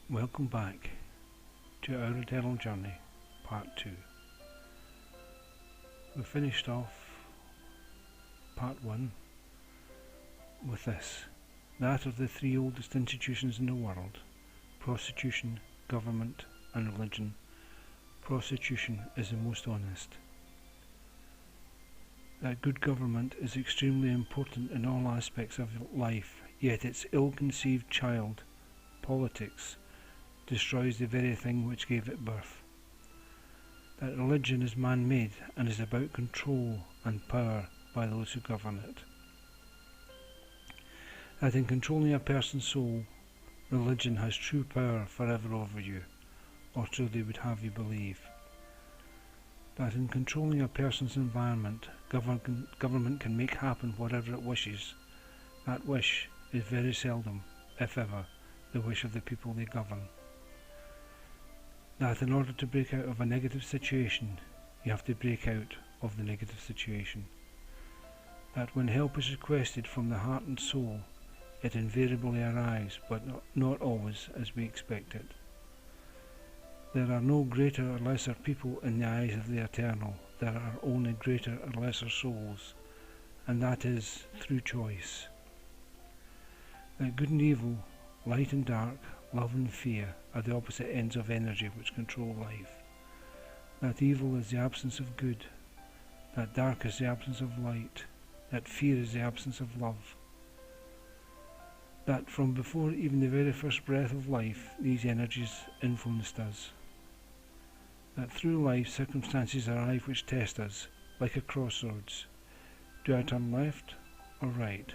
Welcome back to Our Eternal Journey, Part 2. We finished off Part 1 with this, that of the three oldest institutions in the world, prostitution, government and religion. Prostitution is the most honest. That good government is extremely important in all aspects of life, yet its ill-conceived child, politics, destroys the very thing which gave it birth. That religion is man-made and is about control and power by those who govern it. That in controlling a person's soul, religion has true power forever over you, or so they would have you believe. That in controlling a person's environment, government can make happen whatever it wishes. That wish is very seldom, if ever, the wish of the people they govern. That in order to break out of a negative situation, you have to break out of the negative situation. That when help is requested from the heart and soul, it invariably arrives, but not always as we expect it. There are no greater or lesser people in the eyes of the Eternal. There are only greater or lesser souls, and that is through choice. That good and evil, light and dark, love and fear are the opposite ends of energy which control life. That evil is the absence of good, that dark is the absence of light, that fear is the absence of love. That from before even the very first breath of life, these energies influenced us. That through life circumstances arrive which test us, like a crossroads. Do I turn left or right?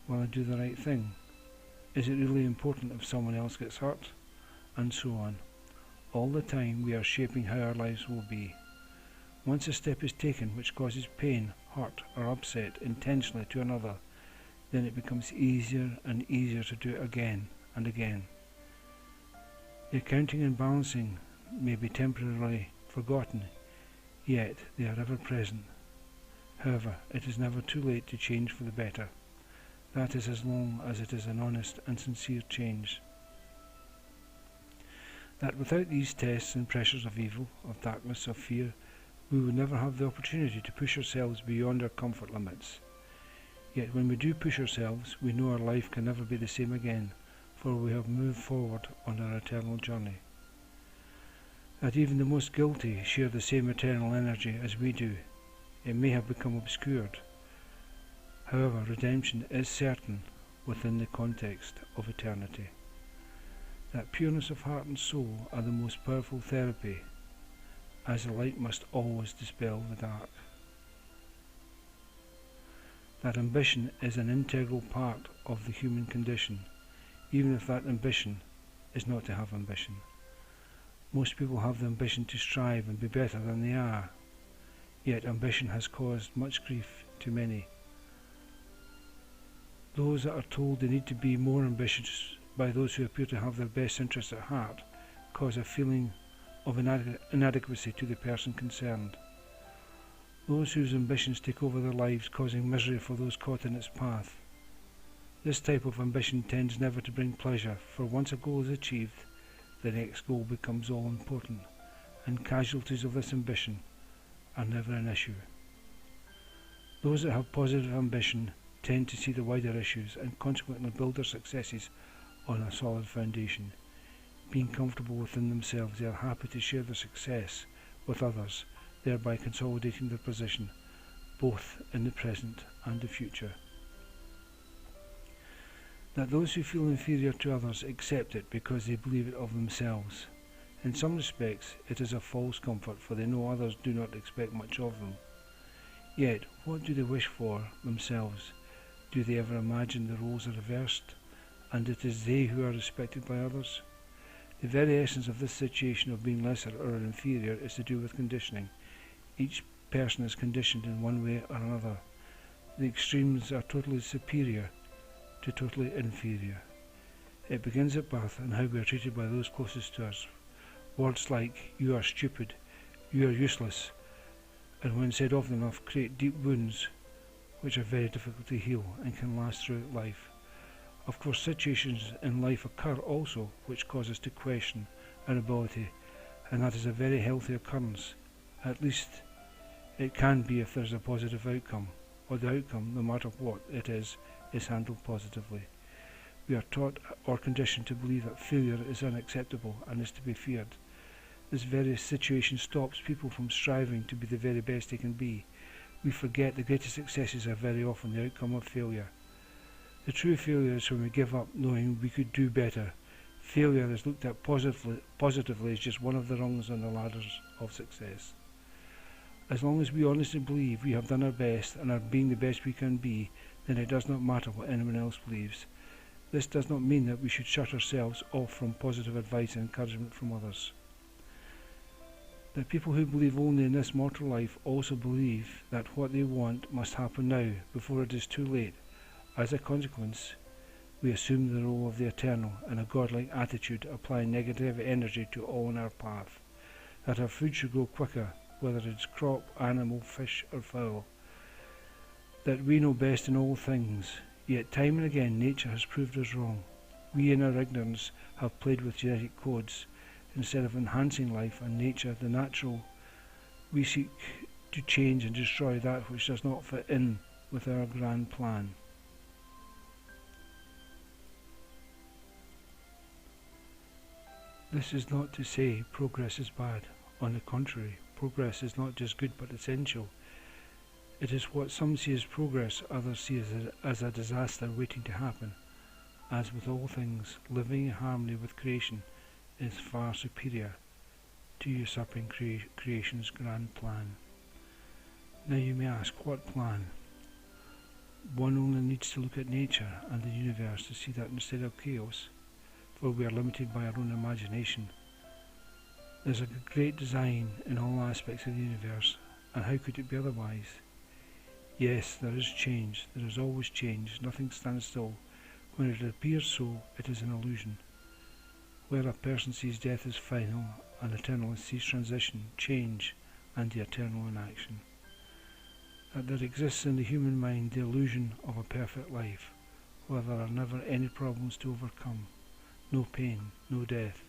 Will I do the right thing? Is it really important if someone else gets hurt? And so on. All the time we are shaping how our lives will be. Once a step is taken which causes pain, hurt or upset intentionally to another, then it becomes easier and easier to do it again and again. The accounting and balancing may be temporarily forgotten, yet they are ever present. However, it is never too late to change for the better. That is as long as it is an honest and sincere change. That without these tests and pressures of evil, of darkness, of fear, we would never have the opportunity to push ourselves beyond our comfort limits. Yet when we do push ourselves, we know our life can never be the same again, for we have moved forward on our eternal journey. That even the most guilty share the same eternal energy as we do. It may have become obscured. However, redemption is certain within the context of eternity. That pureness of heart and soul are the most powerful therapy, as the light must always dispel the dark. That ambition is an integral part of the human condition, even if that ambition is not to have ambition. Most people have the ambition to strive and be better than they are, yet ambition has caused much grief to many. Those that are told they need to be more ambitious by those who appear to have their best interests at heart cause a feeling of inadequacy to the person concerned. Those whose ambitions take over their lives, causing misery for those caught in its path. This type of ambition tends never to bring pleasure, for once a goal is achieved, the next goal becomes all important, and casualties of this ambition are never an issue. Those that have positive ambition tend to see the wider issues and consequently build their successes on a solid foundation. Being comfortable within themselves, they are happy to share their success with others, thereby consolidating their position, both in the present and the future. That those who feel inferior to others accept it because they believe it of themselves. In some respects, it is a false comfort, for they know others do not expect much of them. Yet, what do they wish for themselves? Do they ever imagine the roles are reversed, and it is they who are respected by others? The very essence of this situation of being lesser or inferior is to do with conditioning. Each person is conditioned in one way or another. The extremes are totally superior to totally inferior. It begins at birth and how we are treated by those closest to us. Words like, "you are stupid," "you are useless," and when said often enough, create deep wounds which are very difficult to heal and can last throughout life. Of course, situations in life occur also which cause us to question our ability, and that is a very healthy occurrence. At least it can be if there is a positive outcome, or the outcome, no matter what it is handled positively. We are taught or conditioned to believe that failure is unacceptable and is to be feared. This very situation stops people from striving to be the very best they can be. We forget the greatest successes are very often the outcome of failure. The true failure is when we give up knowing we could do better. Failure is looked at positively as just one of the rungs on the ladders of success. As long as we honestly believe we have done our best and are being the best we can be, then it does not matter what anyone else believes. This does not mean that we should shut ourselves off from positive advice and encouragement from others. The people who believe only in this mortal life also believe that what they want must happen now, before it is too late. As a consequence, we assume the role of the eternal in a godlike attitude, applying negative energy to all in our path. That our food should grow quicker, whether it is crop, animal, fish or fowl. That we know best in all things, yet time and again nature has proved us wrong. We in our ignorance have played with genetic codes. Instead of enhancing life and nature, the natural, we seek to change and destroy that which does not fit in with our grand plan. This is not to say progress is bad. On the contrary, progress is not just good but essential. It is what some see as progress, others see as a disaster waiting to happen. As with all things, living in harmony with creation is far superior to usurping creation's grand plan. Now you may ask, what plan? One only needs to look at nature and the universe to see that instead of chaos, for we are limited by our own imagination, there's a great design in all aspects of the universe, and how could it be otherwise? Yes, there is change, there is always change, nothing stands still. When it appears so, it is an illusion. Where a person sees death as final, and eternal sees transition, change, and the eternal in action. That there exists in the human mind the illusion of a perfect life, where there are never any problems to overcome, no pain, no death,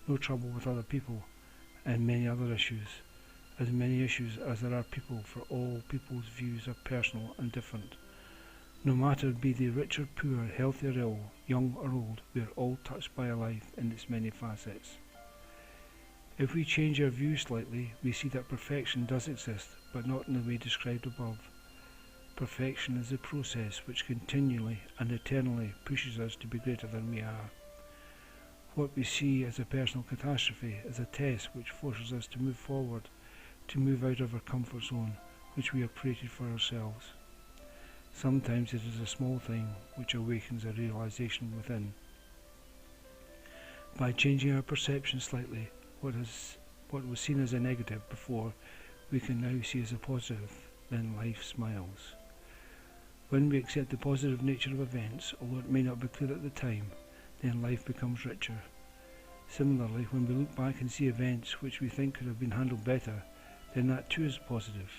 no trouble with other people, and many other issues. As many issues as there are people, for all people's views are personal and different. No matter be they rich or poor, healthy or ill, young or old, we are all touched by life in its many facets. If we change our view slightly, we see that perfection does exist, but not in the way described above. Perfection is a process which continually and eternally pushes us to be greater than we are. What we see as a personal catastrophe is a test which forces us to move forward, to move out of our comfort zone, which we have created for ourselves. Sometimes it is a small thing which awakens a realization within. By changing our perception slightly, what was seen as a negative before, we can now see as a positive, then life smiles. When we accept the positive nature of events, although it may not be clear at the time, then life becomes richer. Similarly, when we look back and see events which we think could have been handled better, then that too is positive,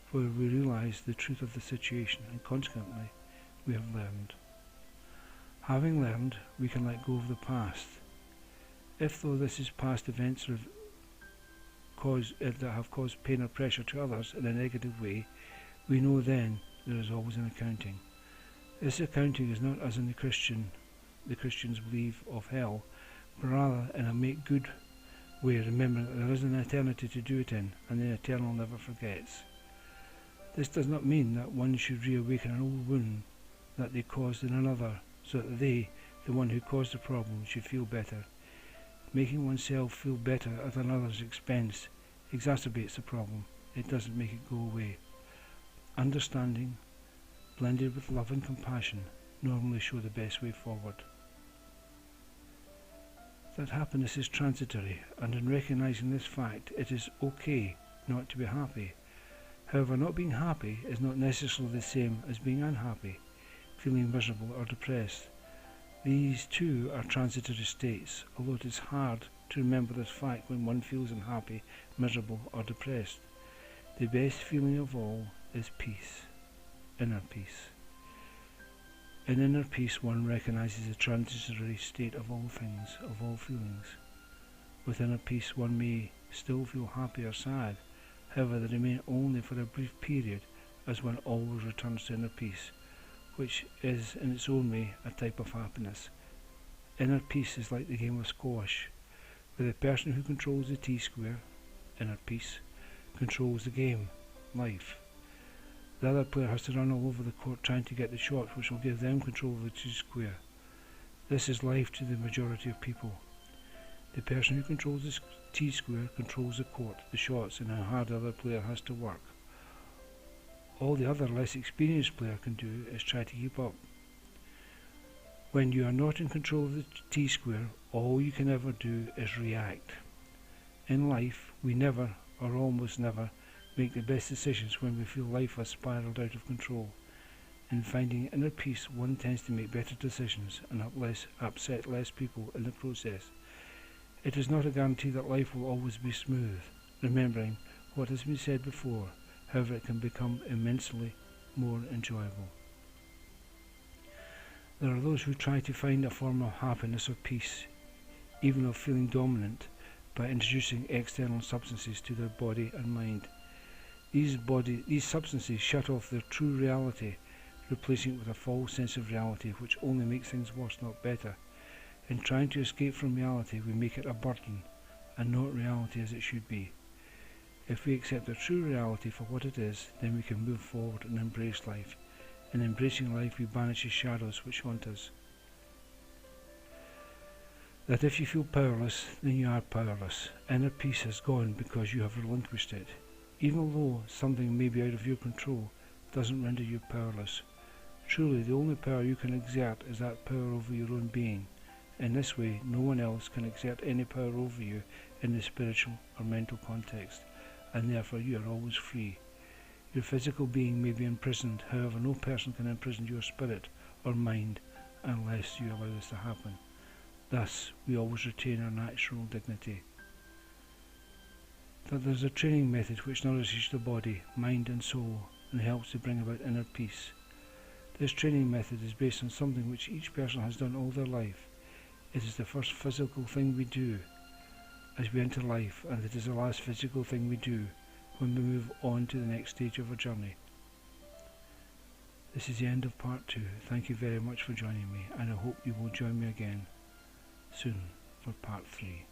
for we realize the truth of the situation and consequently we have learned. Having learned, we can let go of the past. If though this is past events that have caused pain or pressure to others in a negative way, we know then there is always an accounting. This accounting is not as in the Christians believe of hell, but rather in a make good way, remembering that there is an eternity to do it in, and the eternal never forgets. This does not mean that one should reawaken an old wound that they caused in another, so that they, the one who caused the problem, should feel better. Making oneself feel better at another's expense exacerbates the problem. It doesn't make it go away. Understanding, blended with love and compassion, normally show the best way forward. That happiness is transitory, and in recognizing this fact, it is okay not to be happy. However, not being happy is not necessarily the same as being unhappy, feeling miserable or depressed. These too are transitory states, although it is hard to remember this fact when one feels unhappy, miserable or depressed. The best feeling of all is peace, inner peace. In inner peace one recognizes the transitory state of all things, of all feelings. With inner peace one may still feel happy or sad, however they remain only for a brief period, as one always returns to inner peace, which is in its own way a type of happiness. Inner peace is like the game of squash, where the person who controls the T-square, inner peace, controls the game, life. The other player has to run all over the court trying to get the shots which will give them control of the T-square. This is life to the majority of people. The person who controls the T-square controls the court, the shots, and how hard the other player has to work. All the other less experienced player can do is try to keep up. When you are not in control of the T-square, all you can ever do is react. In life, we never, or almost never, make the best decisions when we feel life has spiraled out of control. In finding inner peace, one tends to make better decisions and upset less people in the process. It is not a guarantee that life will always be smooth. Remembering what has been said before, however, it can become immensely more enjoyable. There are those who try to find a form of happiness or peace, even of feeling dominant, by introducing external substances to their body and mind. These substances shut off their true reality, replacing it with a false sense of reality which only makes things worse, not better. In trying to escape from reality, we make it a burden, and not reality as it should be. If we accept the true reality for what it is, then we can move forward and embrace life. In embracing life, we banish the shadows which haunt us. That if you feel powerless, then you are powerless. Inner peace has gone because you have relinquished it. Even though something may be out of your control, doesn't render you powerless. Truly, the only power you can exert is that power over your own being. In this way, no one else can exert any power over you in the spiritual or mental context, and therefore you are always free. Your physical being may be imprisoned, however no person can imprison your spirit or mind unless you allow this to happen. Thus, we always retain our natural dignity. That there is a training method which nourishes the body, mind and soul, and helps to bring about inner peace. This training method is based on something which each person has done all their life. It is the first physical thing we do as we enter life, and it is the last physical thing we do when we move on to the next stage of our journey. This is the end of part 2. Thank you very much for joining me, and I hope you will join me again soon for part 3.